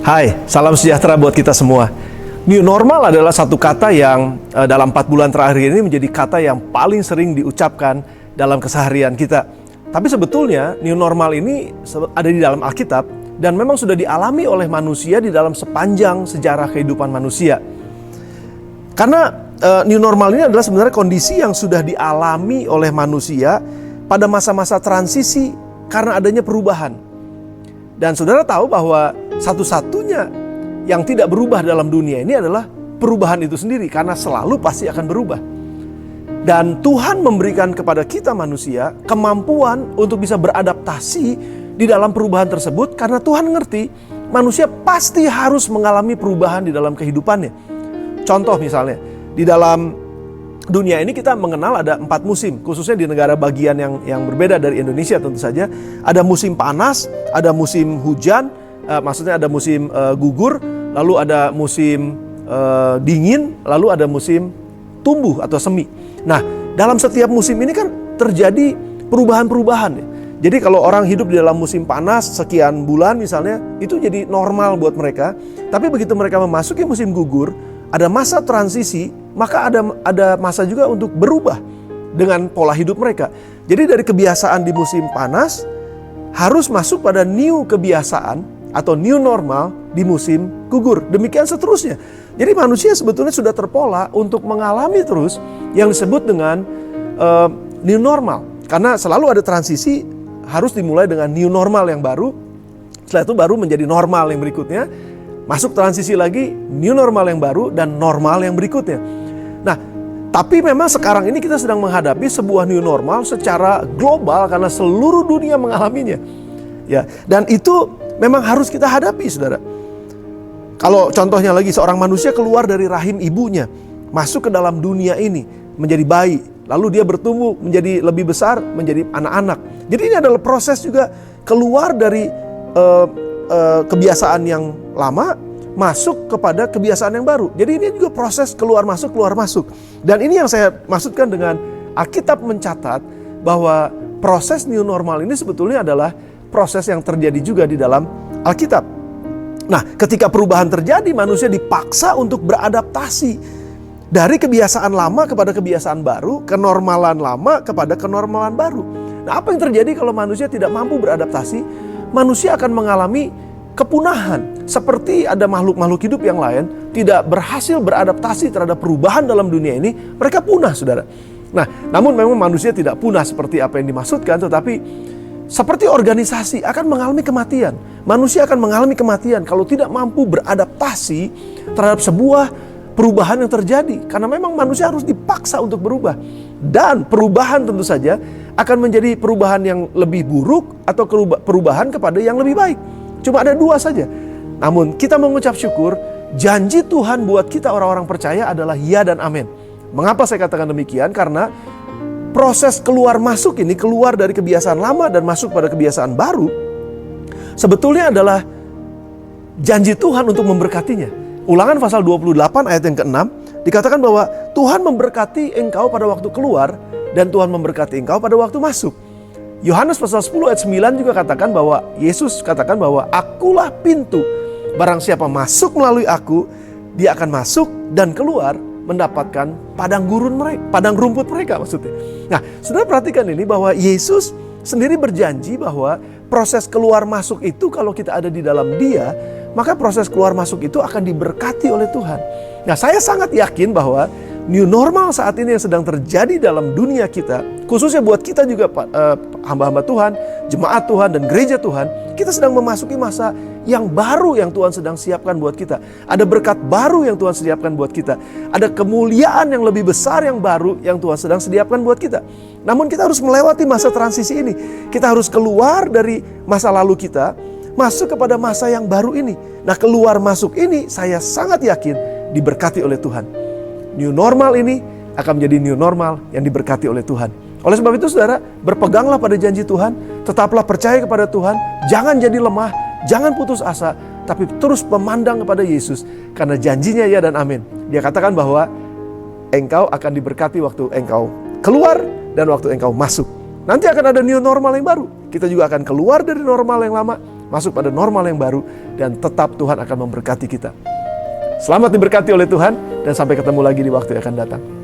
Hai, salam sejahtera buat kita semua. New normal adalah satu kata yang dalam 4 bulan terakhir ini menjadi kata yang paling sering diucapkan dalam keseharian kita. Tapi sebetulnya new normal ini ada di dalam Alkitab dan memang sudah dialami oleh manusia di dalam sepanjang sejarah kehidupan manusia. Karena new normal ini adalah sebenarnya kondisi yang sudah dialami oleh manusia pada masa-masa transisi karena adanya perubahan. Dan saudara tahu bahwa satu-satunya yang tidak berubah dalam dunia ini adalah perubahan itu sendiri, karena selalu pasti akan berubah. Dan Tuhan memberikan kepada kita manusia kemampuan untuk bisa beradaptasi di dalam perubahan tersebut, karena Tuhan ngerti manusia pasti harus mengalami perubahan di dalam kehidupannya. Contoh misalnya, di dalam dunia ini kita mengenal ada 4 musim, khususnya di negara bagian yang berbeda dari Indonesia tentu saja. Ada musim panas, ada musim hujan, maksudnya ada musim gugur, lalu ada musim dingin, lalu ada musim tumbuh atau semi. Nah, dalam setiap musim ini kan terjadi perubahan-perubahan ya. Jadi kalau orang hidup di dalam musim panas sekian bulan misalnya, itu jadi normal buat mereka. Tapi begitu mereka memasuki musim gugur, ada masa transisi, maka ada masa juga untuk berubah dengan pola hidup mereka. Jadi dari kebiasaan di musim panas harus masuk pada new kebiasaan atau new normal di musim gugur. Demikian seterusnya. Jadi manusia sebetulnya sudah terpola untuk mengalami terus yang disebut dengan new normal. Karena selalu ada transisi, harus dimulai dengan new normal yang baru. Setelah itu baru menjadi normal yang berikutnya. Masuk transisi lagi, new normal yang baru dan normal yang berikutnya. Nah, tapi memang sekarang ini kita sedang menghadapi sebuah new normal secara global karena seluruh dunia mengalaminya. Ya, dan itu memang harus kita hadapi, Saudara. Kalau contohnya lagi seorang manusia keluar dari rahim ibunya, masuk ke dalam dunia ini menjadi bayi, lalu dia bertumbuh menjadi lebih besar, menjadi anak-anak. Jadi ini adalah proses juga keluar dari kebiasaan yang lama masuk kepada kebiasaan yang baru. Jadi ini juga proses keluar masuk. Dan ini yang saya maksudkan dengan Alkitab mencatat bahwa proses new normal ini sebetulnya adalah proses yang terjadi juga di dalam Alkitab. Nah, ketika perubahan terjadi, manusia dipaksa untuk beradaptasi dari kebiasaan lama kepada kebiasaan baru, kenormalan lama kepada kenormalan baru. Nah, apa yang terjadi kalau manusia tidak mampu beradaptasi? Manusia akan mengalami kepunahan. Seperti ada makhluk-makhluk hidup yang lain tidak berhasil beradaptasi terhadap perubahan dalam dunia ini, mereka punah, Saudara. Nah, namun memang manusia tidak punah seperti apa yang dimaksudkan, tetapi seperti organisasi akan mengalami kematian. Manusia akan mengalami kematian kalau tidak mampu beradaptasi terhadap sebuah perubahan yang terjadi. Karena memang manusia harus dipaksa untuk berubah. Dan perubahan tentu saja akan menjadi perubahan yang lebih buruk atau perubahan kepada yang lebih baik. Cuma ada 2 saja. Namun kita mengucap syukur, janji Tuhan buat kita orang-orang percaya adalah ya dan amin. Mengapa saya katakan demikian? Karena proses keluar masuk ini, keluar dari kebiasaan lama dan masuk pada kebiasaan baru, sebetulnya adalah janji Tuhan untuk memberkatinya. Ulangan pasal 28 ayat yang ke-6 dikatakan bahwa Tuhan memberkati engkau pada waktu keluar dan Tuhan memberkati engkau pada waktu masuk. Yohanes pasal 10 ayat 9 juga katakan bahwa Yesus katakan bahwa akulah pintu. Barang siapa masuk melalui aku, dia akan masuk dan keluar mendapatkan padang rumput mereka maksudnya. Nah, Saudara perhatikan ini bahwa Yesus sendiri berjanji bahwa proses keluar masuk itu kalau kita ada di dalam Dia, maka proses keluar masuk itu akan diberkati oleh Tuhan. Nah, saya sangat yakin bahwa new normal saat ini yang sedang terjadi dalam dunia kita, khususnya buat kita juga hamba-hamba Tuhan, jemaat Tuhan dan gereja Tuhan, kita sedang memasuki masa yang baru yang Tuhan sedang siapkan buat kita. Ada berkat baru yang Tuhan sediakan buat kita. Ada kemuliaan yang lebih besar yang baru yang Tuhan sedang sediakan buat kita. Namun kita harus melewati masa transisi ini. Kita harus keluar dari masa lalu kita, masuk kepada masa yang baru ini. Nah, keluar masuk ini saya sangat yakin diberkati oleh Tuhan. New normal ini akan menjadi new normal yang diberkati oleh Tuhan. Oleh sebab itu, Saudara, berpeganglah pada janji Tuhan, tetaplah percaya kepada Tuhan, jangan jadi lemah, jangan putus asa, tapi terus memandang kepada Yesus, karena janjinya ya dan amin. Dia katakan bahwa engkau akan diberkati waktu engkau keluar dan waktu engkau masuk. Nanti akan ada new normal yang baru. Kita juga akan keluar dari normal yang lama, masuk pada normal yang baru, dan tetap Tuhan akan memberkati kita. Selamat diberkati oleh Tuhan, dan sampai ketemu lagi di waktu yang akan datang.